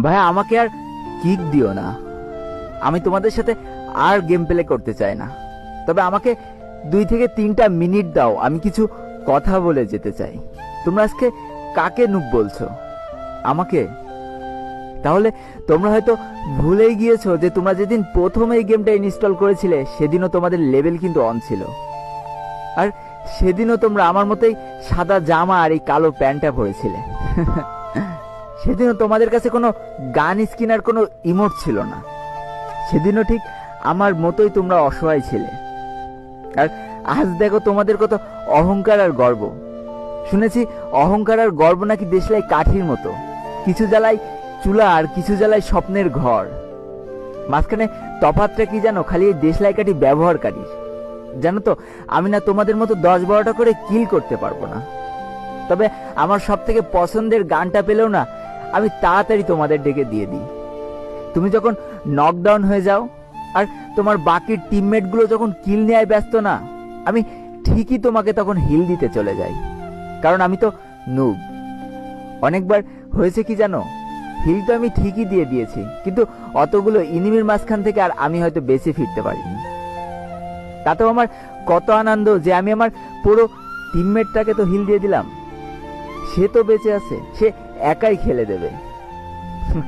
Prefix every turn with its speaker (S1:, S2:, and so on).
S1: ভাই আমাকে আর কিক দিও না, আমি তোমাদের সাথে আর গেম প্লে করতে চাই না। তবে আমাকে 2 থেকে 3টা মিনিট দাও, আমি কিছু কথা বলে যেতে চাই। তোমরা আজকে কাকে নুব বলছো? আমাকে? তাহলে তোমরা হয়তো ভুলেই গিয়েছো যে তোমরা যেদিন প্রথম এই গেমটা ইনস্টল করেছিলে সেদিনও তোমাদের লেভেল কিন্তু অন ছিল, আর সেদিনও তোমরা আমার মতোই সাদা জামা আর এই কালো প্যান্টটা পরেছিলে। সেদিনও তোমাদের কাছে কোনো গান স্কিন আর কোনো ইমোট ছিল না। সেদিনও ঠিক আমার মতোই তোমরা অসহায় ছিলে। আর আজ দেখো তোমাদের কত অহংকার আর গর্ব। শুনেছি অহংকার আর গর্ব নাকি দেশলাই কাঠির মতো, কিছু জ্বালায় চুলা আর কিছু জ্বালায় স্বপ্নের ঘর। মাঝখানে তফাৎটা কি জানো? খালি এই দেশলাই কাঠি ব্যবহারকারীর। জানো তো, আমি না তোমাদের মতো 10-12টা করে কিল করতে পারবো না। তবে আমার সব থেকে পছন্দের গানটা পেলেও না আমি তাড়াতাড়ি তোমাদের ডেকে দিয়ে দিই। তুমি যখন নকডাউন হয়ে যাও আর তোমার বাকি টিমমেট গুলো যখন কিল নেয় ব্যস্ত না, আমি ঠিকই তোমাকে তখন হিল দিতে চলে যাই, কারণ আমি তো নুব। অনেকবার হয়েছে কি জানো, হিল তো আমি ঠিকই দিয়ে দিয়েছি, কিন্তু অতগুলো ইনিমির মাঝখান থেকে আর আমি হয়তো বেঁচে ফিরতে পারিনি। তাতেও আমার কত আনন্দ যে আমি আমার পুরো টিমমেটটাকে তো হিল দিয়ে দিলাম। সে তো বেঁচে আছে, সে একাই খেলে দেবে।